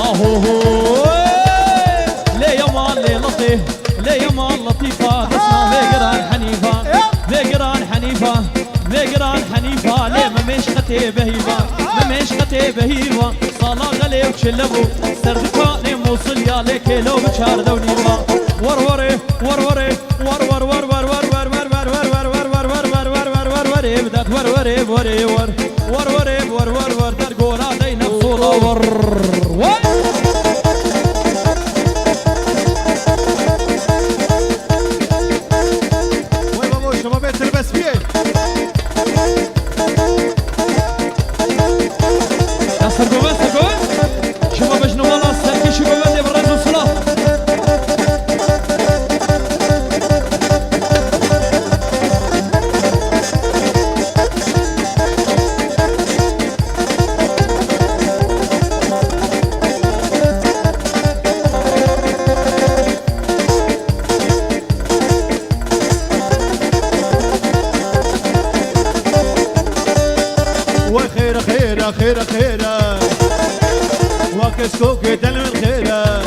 هو ليه يا مال ليه لطيف ليه يا مال لطيفة تسمع لقران حنيفة لقران حنيفة لقران حنيفة ليه ما مش ختي بهيبة ما مش ختي بهيبة صلاة غلي وشلبو سردكاني موصل يا ليك لو بشار دونيبا وروري وروري ورور ور ور ور ور ور ور ور ور ور ور ور ور ور ور ور بدات ور ور ور ور ور ور ور ور ور درقونا دينا بصورة ور وين بابو شباب تلبس فيه يا سرقوبة سرقوبة شباب شنو والله ساكي شباب اللي بالرجل الصلاة وخير خير خير خير وكسكوك دل من خيره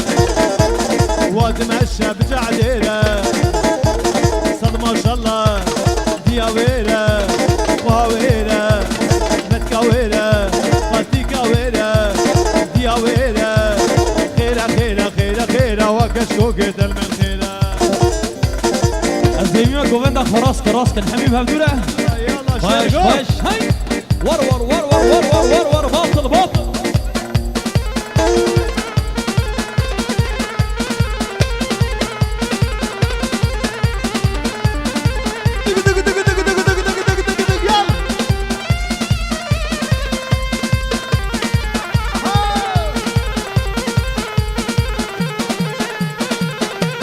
وتمشى بجعديره صد ما شاء الله دياويره وهاويره متكاويره فاتيكاويره دياويره خيره خيره خيره خيره وكسكوك دل من خيره الزيمية كوفندا خراس كراس كان حبيب هبدوله يلا باش شاركوا باش هاي ور ور ور ور ور ور ور ور باطل باطل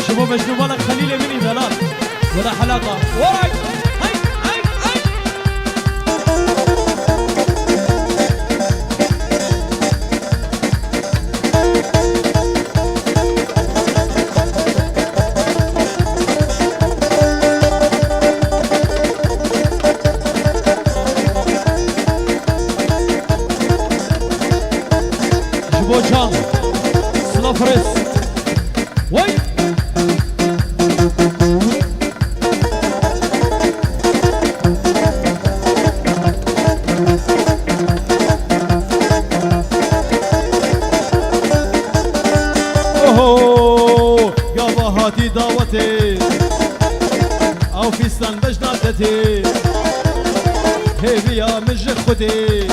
شوفوا مشنو بالك خليل مني دلال ولا حلاقة وراي هاي هاي هاي شوفوا جان سلافريس وي هاتي دعوتي او فيستان بجناتتي هيبيا مج خدي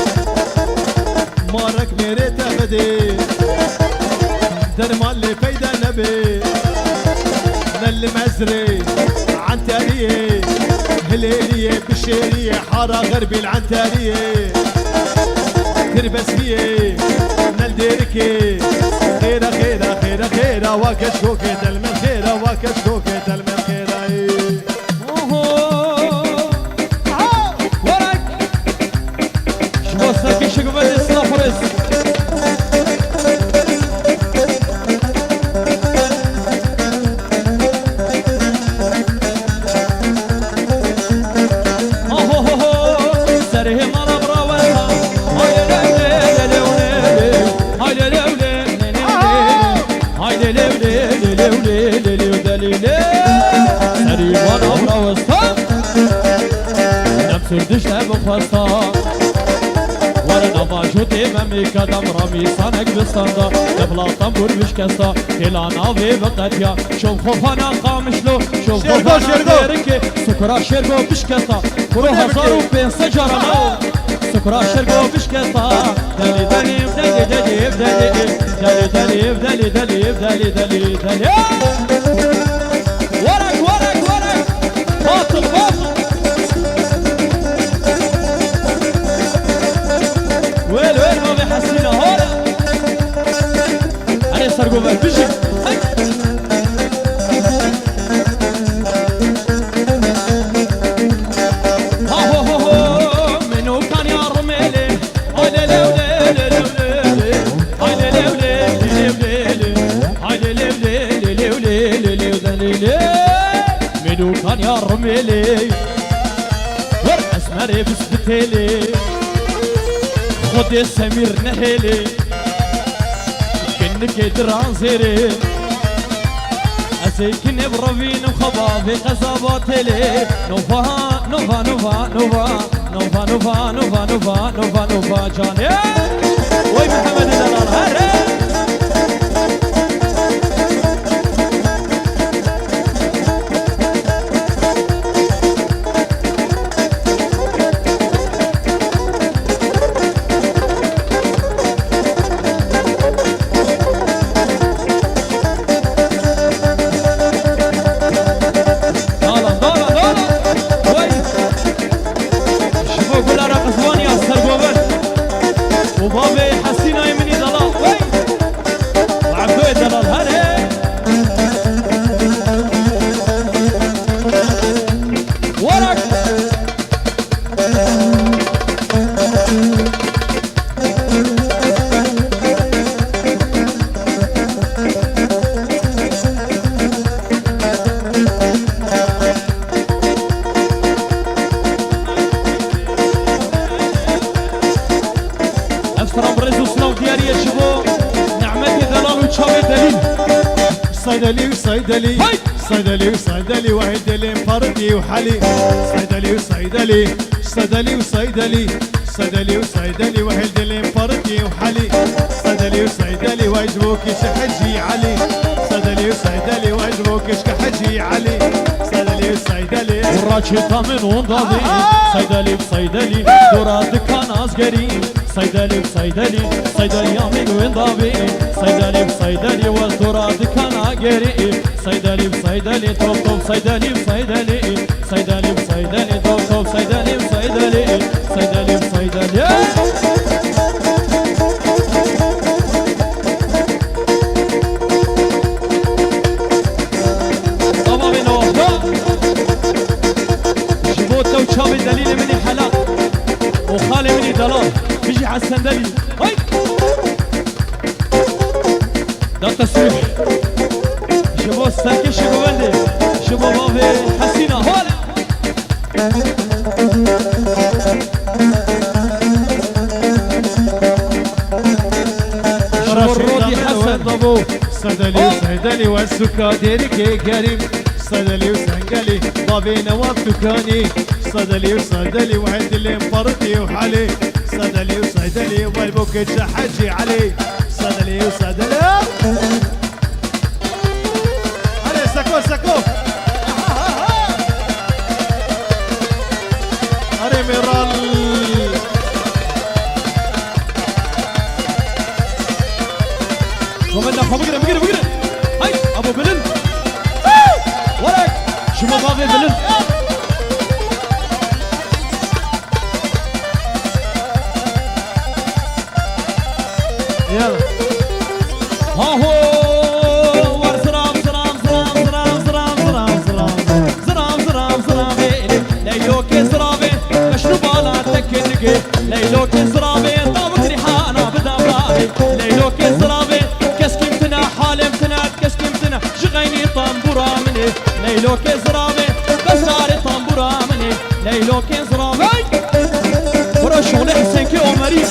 مارك ميريت بدي درمان لي فايدة نبي نل مزري عنتارية هليلية بشيرية حارة غربي العنتارية تربس فيه نل ديركي خيرة خيرة خيرة خيرة وكشكوكي دل من خيرة وكشكوكي دل من خيرة وراك شبو ساكي شقبل السلافريس سرهم على براوها هاي ليلي هاي ليلي سري وانا براوستا نمسر دشتا بخواستا ورنا باجوتي ممي كدم رمي صانك بستاندا دبلا طنبور بشكستا كلا ناوي بقتيا شوف خوفانا قامشلو شوف خوفانا بيركي سكرا شرقو بشكستا برو هزارو بينسا جارنا سكرا شرقو بشكستا دلي دلي دلي دلي دلي دلي دلي دلي دلي دلي دلي ورق ورق ورق باطل باطل وين وين ما بيحسينا هولا أنا سرقوا بالبشر ها هو هو منو كان يا رميلي هاي ليلي وليلي هاي ليلي وليلي هاي ليلي وليلي منو كان يا رميلي ورقص مري بسبتيلي خد سمير نهيلي جانك دران زيري أسيكن بربين وخبابي قصبات لي نوفا نوفا نوفا نوفا نوفا نوفا نوفا نوفا نوفا نوفا جاني وي محمد دلال هري صيدلي وصيدلي صيدلي وصيدلي واحد اللي مفردي وحلي صيدلي وصيدلي صيدلي وصيدلي صيدلي وصيدلي واحد اللي مفردي وحلي صيدلي وصيدلي واجبوك شحجي علي صيدلي وصيدلي واجبوك شحجي علي صيدلي وصيدلي وراجي طامن وضادي صيدلي وصيدلي دورا دكان أصغري صيدلي وصيدلي صيدلي يامين وضابي صيدلي وصيدلي والدورا دكان أصغري صيدلي وصيدلي توب توب صيدلي وصيدلي صيدلي وصيدلي توب توب صيدلي وصيدلي صيدلي وصيدلي شابي دليل مني حلا وخالي مني دلال بيجي على السندلي هاي ده تصريح شباب الساكي شباب بندي شباب بابي حسينة هولا شباب الرودي حسن ضبو صيدلي وصيدلي والسكاديرك كريم صيدلي وسنقلي بابي نواف دكاني صيدلي وصيدلي وعند اللي مفرطي وحلي صيدلي وصيدلي والبوكت شحجي علي صيدلي وصيدلي علي سكو سكو علي ميرال ومنا بقرة بقرة بقرة هاي ابو بلن ورق شو بابي بلن يلا ها هو ورسرام سرام سرام سرام سرام سرام سرام سرام سرام سرام ليلوك سرابي مشروب على تكنك ليلوك سرابي طابق ريحانه بدا باهي ليلوك سرابي كسكمتنا حالمتنا كسكمتنا شغيني طنبورا مني ليلوك سرابي بساري طنبورا مني ليلوك سرابي ورا شغل حسين كي عمري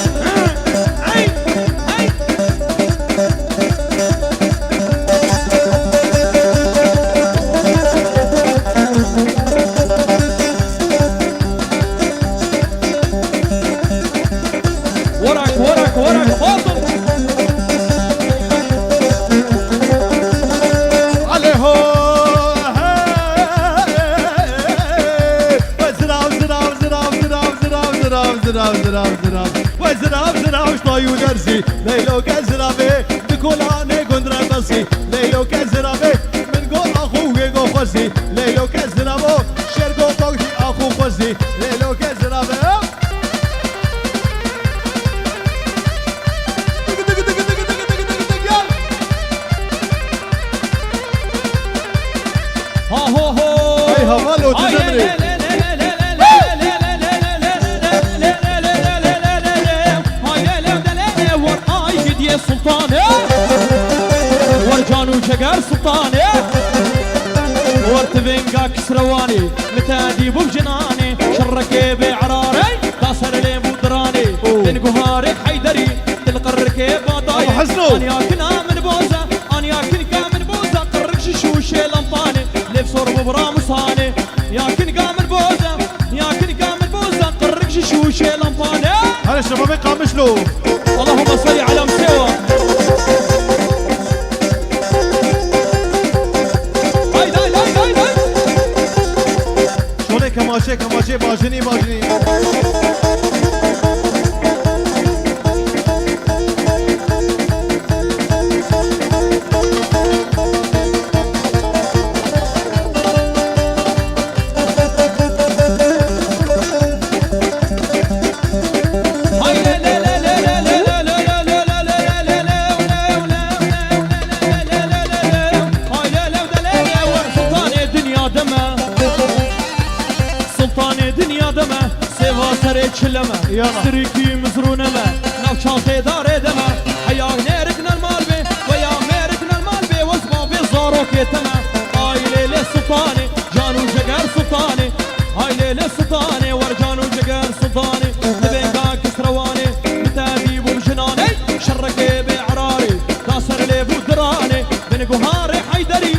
وزراب طايو درسي ليلو كزرابي دكولاني قندرة بسي ليلو كزرابي من قول أخوه قفزي ليلو كزرابو شرقو طوشي أخو فزي ليلو كزرابي ها هو هو هاي هوالو تدمري سلطان ورجان وشقر سلطان ورتبنقا كسرواني متادي بجناني شركي بعراري قاصر لي بودراني تنقهاري حيدري تلقى الركيب باطاي حسنو انا كنا من شرب برامساني ياكن قامل بوزة ياكن قامل بوزة قرق شوشي لمباني هلا الشباب قامش له اللهم صل على مسوى شلون كماشي كماشي باجني باجني يلا سريكي مزرونة ما نوشان خيدار دما حيا نيركنا المال بي ويا ميركنا المال بي وزبا بي زاروك يتما هاي ليلة سلطاني جانو جقر سلطاني هاي ليلة سلطاني ورجانو جقر سلطاني نبين دا كسرواني متاديب ومجناني شركي بعراري داسر لي بودراني من قهاري حيدري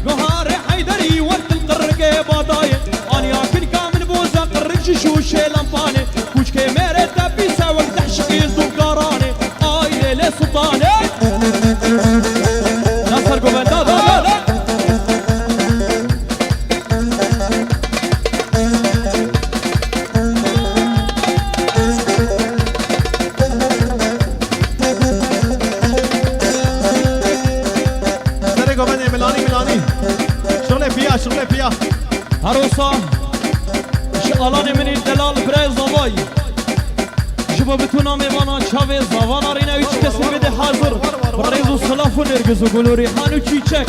قهاري حيدري وقت القرقي باداي اني اكن كامل بوزا قرق شوشي لمباني كوشكي ميري تبيسا وقت حشقي زوقاراني اي ليلة سلطاني ناصر قوبندا لا شغله فيها هروسا شغلاني من الدلال بريز ضباي شباب بتونا ميبانا شافي زوانا رينا يوش كسر بده حاضر بريز وصلاف ونرقز وقولوا ريحان وتشيتشك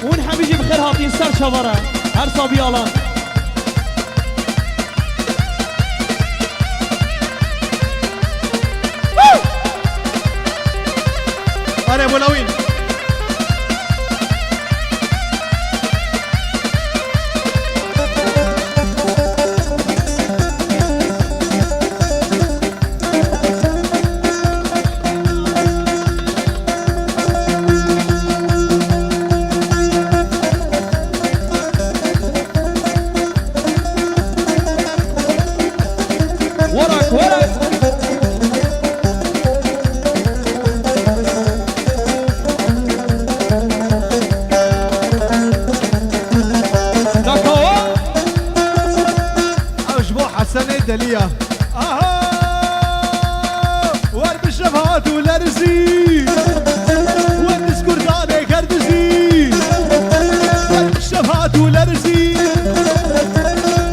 ون حبيجي بخير هاتين سر شفرة هر صابي الان انا ابو لوين دليا ورد الشفهات والارزي والنسكر داني كردزي ورد الشفهات والارزي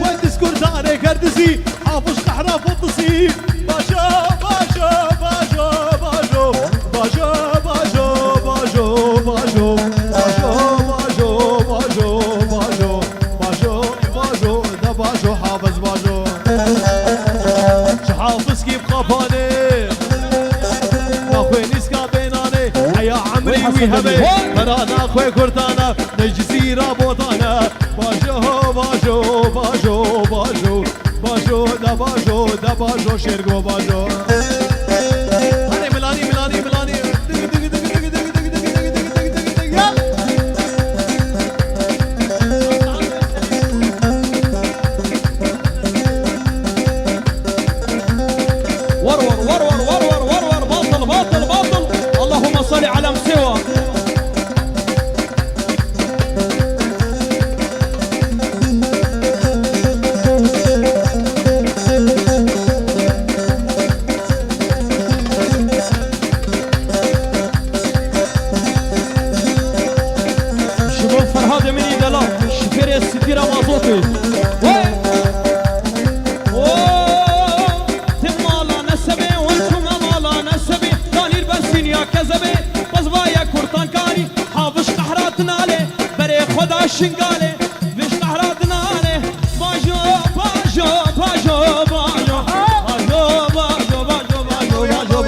والنسكر داني كردزي حافظ قحرة فطسي باشا باشا باشا باشا باشا باشا باشا باشا باشا باشا باشا باشا باشا ده باشا حافظ باشا حافظ كيف قفاني ناخوي نسكا بيناني حيا عمري ويهبي ترانا اخوي كرتانا نجزيرة بوطانا باجو باجو باجو باجو باجو دا باجو دا باجو شيرقو باجو هاني ملاني ملاني ملاني صل على مسوى شباب فرهاد مني دلال شفير الستيرة مازوتي تمالا نسبي وانتم مالا نسبي دانير بنسين يا كذبي بزوايا كورتان كاني حافظ قحراتنا عليه بري خدا شنقالي بيش قحراتنا عليه باجو باجو باجو باجو باجو باجو باجو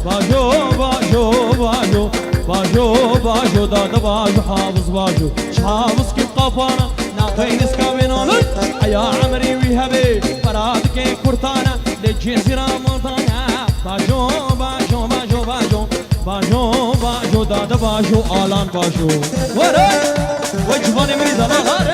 باجو باجو باجو باجو باجو دادا باجو حافظ باجو حافظ كيف قفانا ناقي نسكا بينانا يا عمري ويهبي فرادك كورتانا لجزيرة موطانا باجو باجو باجو باجو باجو باجو دادا باجو آلان باجو ورا وجباني مريد الله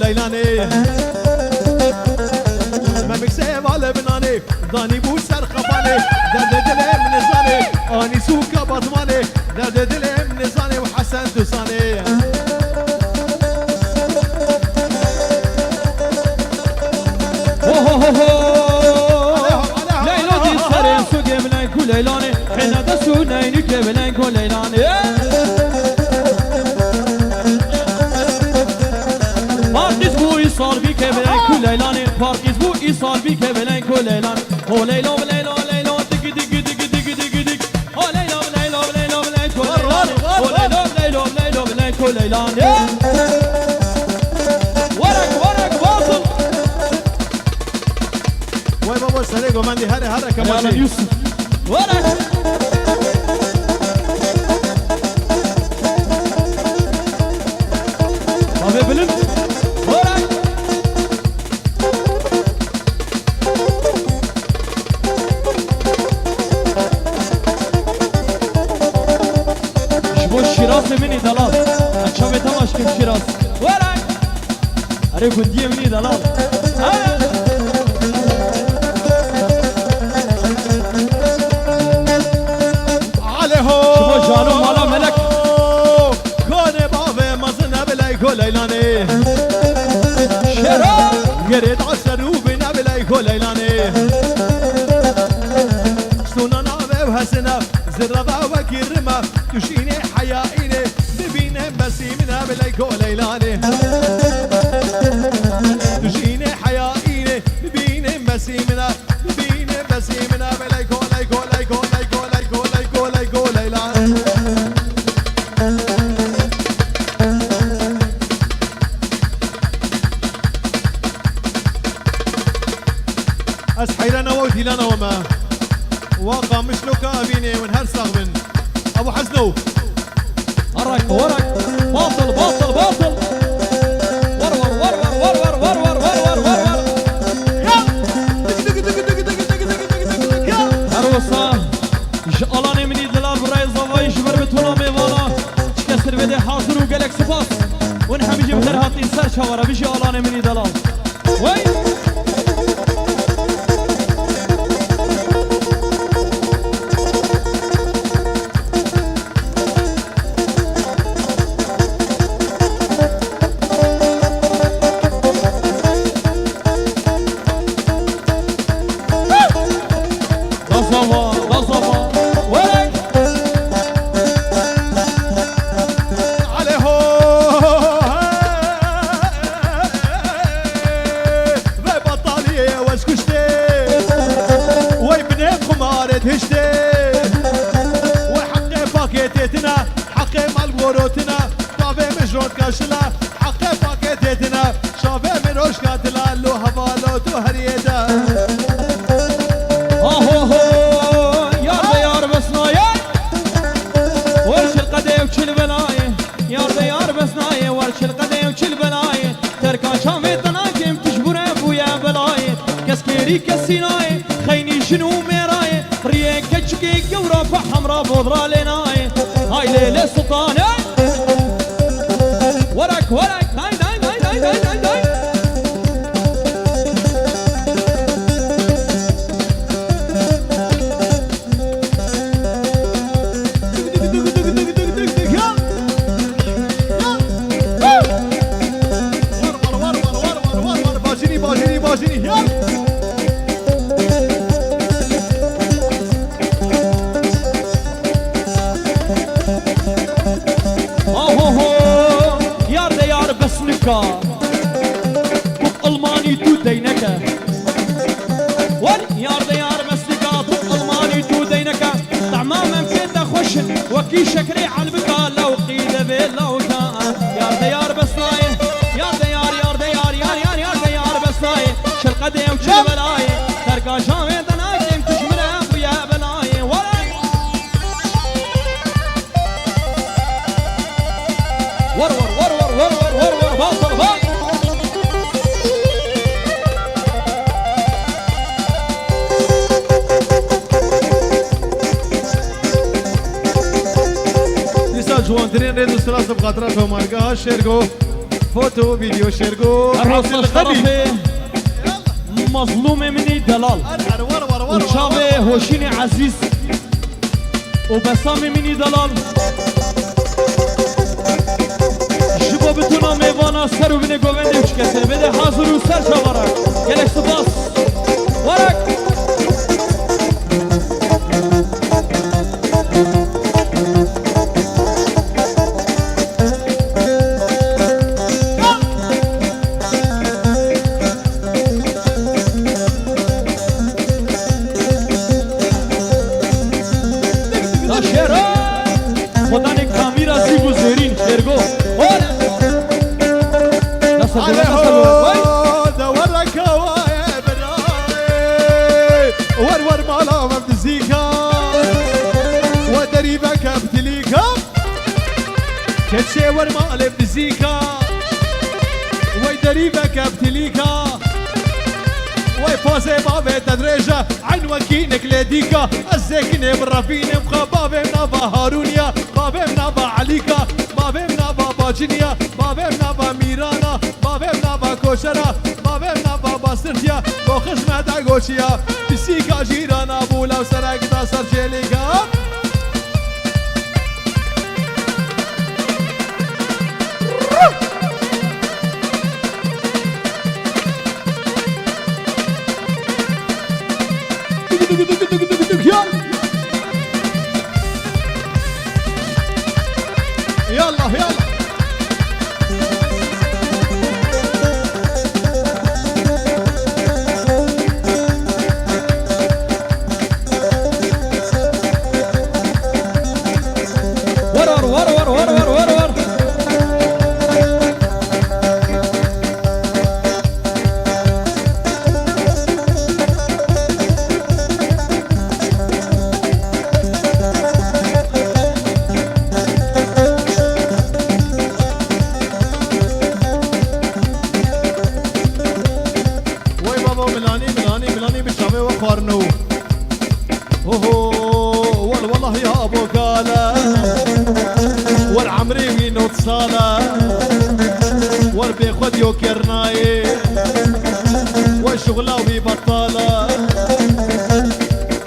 ليلاني ما مكسيف على بناني ضاني بو سر خفاني درد دلي من زاني اني سوكا بطماني درد دلي من زاني وحسن تساني ليلاني سرين سوكي بلانكو ليلاني حين دسو نينك بلانكو ليلاني صار بيك بلين كل ليلاني فارقيز بو إيصال بيك بلين كل ليلاني هو ليلو ليلو ليلو دق دق دق دق دق دق هو ليلو ليلو ليلو بلين كل ليلاني هو ليلو ليلو ليلو بلين كل ليلاني ورق واصل وين بابا سريقو مندي هري كمان يوسف ورق أبي بلند شیراز منی دلال اچھا تماش کن شیراز ورق اره گندی منی دلال عليهو شما جانو مالا ملک كوني بابي مزنا بلايكو ليلاني شیراز قريت عسر وبنا بلايكو ليلاني سونا نابي وهسنا زربا وكرمه تشيني حيائيني ببيني بسيمنا بلايكو ليلاني تشيني حيائيني ببيني بسيمنا ببيني بسيمنا بلايكو لايكو لايكو لايكو لايكو لايكو لايكو ليلاني أسحيرنا ووتي لنا وما واقع مش لوكا بيني ونهر صاغبن ابو حزنو ورق باطل ور هروسا جالاني مني دلال براي زواي جبر بتونا ميوانا شكسر بدي حاضر وقالك سباس ونحن بيجي بدرها تنسر شوارا بيجي جالاني مني دلال وين كاشلا حقي باكيتنا شافي من وش قاتلا لو هبالو تو هريدا يار بسنايا ورش القدي وكل بلاي يار بسنايا ورش القدي وكل بلاي تركا شافي طناكم تشبره بويا بلاي كسكيري كسيناي خيني شنو ميراي ريك كشكي قورا فحمرا بودرا ليناي هاي ليلة سلطانة ورق داي بكا بك ألماني تو دينك ور يار ديار مسلكا بك ألماني تو دينك طعماما كده خوش وكي شكري عالبكا لو قيد بلو كان يار ديار بسناي يار ديار يار ديار يار يار يار ديار بسناي شلقدي وشل بلاي تركا شامي دناكم تشمره ويا بلاي ور ور ور ور ور ور ور ور باطل باطل جوانترين ريدو سلاسة بخاطراتهم مارقاها شيرقو فوتو فيديو شيرقو الرصاص طرفي مظلوم مني دلال وشافي هوشيني عزيز وبسامي مني دلال جبو بتونا ميوانا سر و بني گووندي وش كسر بده حاضر و سر شوارك گلش سباس ورك كتشي ورمال بزيكا ويدريبك ابتليكا ويفازي بابي تدريجة عين وكينك لديكا الزيكني بالرفين بابي منابا هارونيا بابي منابا عليكا بابي منابا باجنيا بابي منابا ميرانا بابي منابا كوشرا بابي منابا باسترتيا بوخش مهدا غوشيا بسيكا جيرانا بولا وسرق دا سرجيليكا يلا يلا ورر ورر ورر ورر ملاني بالشامي وقرنو والله يا ابو قاله والعمري وين اتصاله والبيخد يوكرناي والشغله وبيبطاله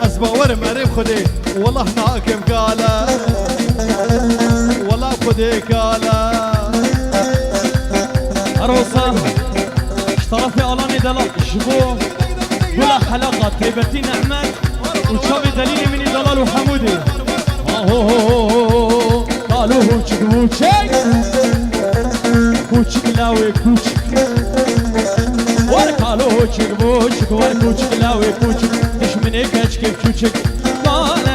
اسبا ورمري خدي والله ناكم قاله والله خدي قاله عروسه اشترفي الاني دلال شبو ولا حلقة تيبتين أحمد وشابي دليلي مني دلال وحمودي قالوا هوشك هوشك هوشك لاوي كوشك قالوا هوشك هوشك وركوشك لاوي كوشك إيش مني كشك كوشك قال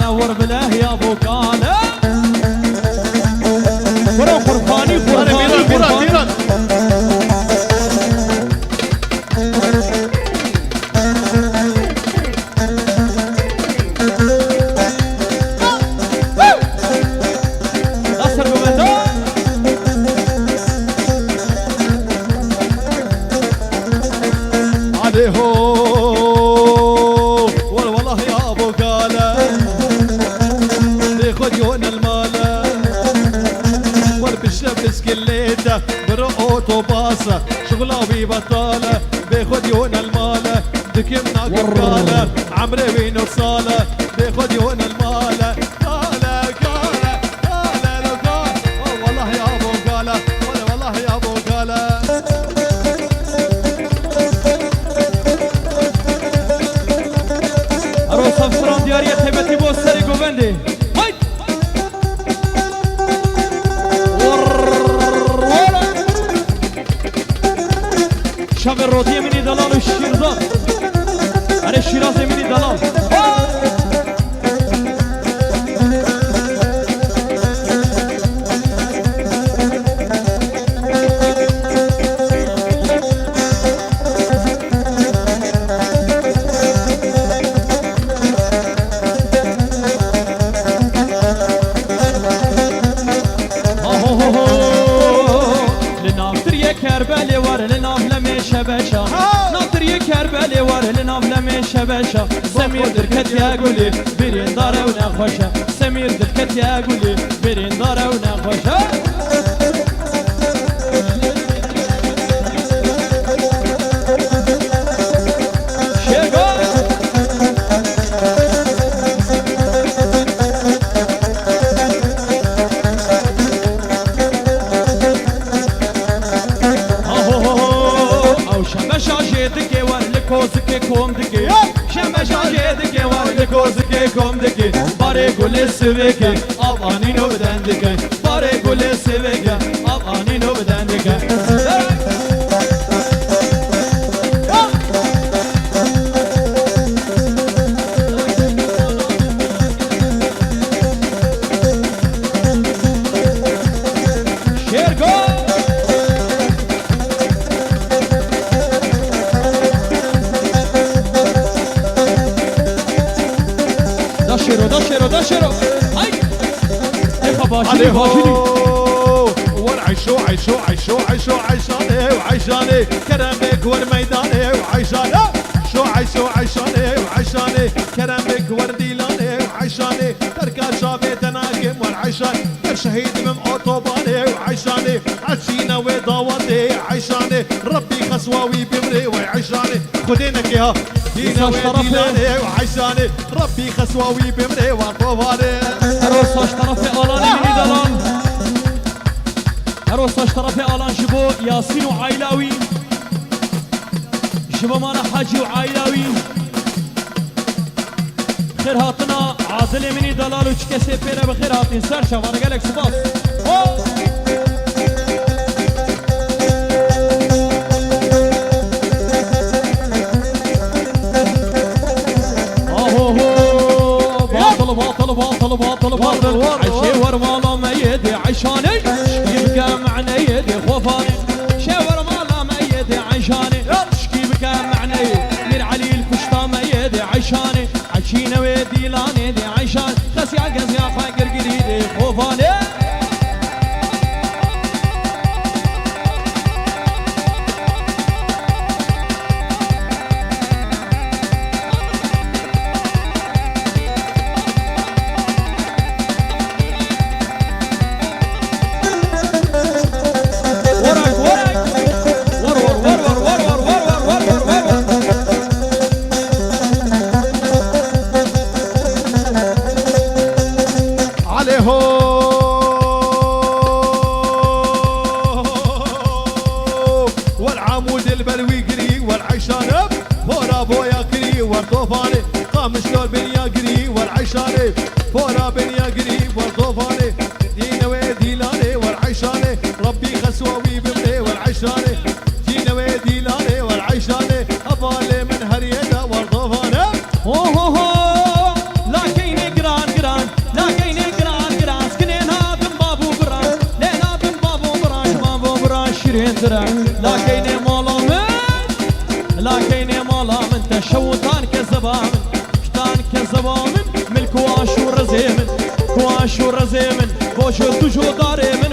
وربله يا أبو قال ورا قرباني قرباني والله يا ابو قاله خذ يون الماله والبشب سكليته برقوته باصه شغله وبطاله بياخذ يون الماله دكمنا قاله عمري وين وصاله بياخذ يون الماله قاله والله يا ابو قاله والله يا ابو قاله أروح فران ديارية تبتي بوسري قوبندي شباشة سمير دركت يا قولي برين دارة ونخوشة سمير دركت يا قولي برين دارة ونخوشة كوم دكي شمع شاجي دكي وارد كوزكي كوم دكي باري كل سبكي أباني نو بدن دكي باري كل سبكي أباني نو بدن دكي دشرو هاي باشيني باشيني والعيشو عيشو عيشو عيشو عيشاني وعيشاني كرمك والميداني وعيشاني شو عيشو عيشاني وعيشاني كرمك ورديلاني وعيشاني تركا شافي تناكم والعيشاني شهيد من اوتوباني وعيشاني عشينا وضواتي عيشاني ربي خسواوي بمري وعيشاني خدينك يا دينا وديلاني وعيشاني ربي خسواوي بمري وطوفاني هروساش طرفي آلاني مني دلان هروساش طرفي آلان شبو ياسين وعايلاوي شبو مانا حاجي وعايلاوي خير هاتنا عادل مني دلال وچكسي بينا بخير هاتين سر شوانا قالك سباس باطل عشي ورمالا ما يدي عشاني يبقى معنا يدي خوفاني شاور مالا ما يدي عشاني شكي بقى معنا مير علي الكشتا ما يدي عشاني عشينا ويدي لاني دي عشان خسيا قزيا فاقر قريدي خوفاني والعمود البلوي قري والعيشاني فورا بويا قري والطوفاني قامش دور بنيا قري والعيشاني فورا بنيا قري والطوفاني دينا وديلاني والعيشاني ربي خسواوي بمري والعيشاني دينا وديلاني والعيشاني أبالي من هريدا والطوفاني لكن قران لكن قران سكنين هاتم بابو بران لين هاتم بابو بران شيرين درع لكن مالا من تشوتان كزبامن كتان كزبامن ملك واش ورزيمن بوش تجو داري من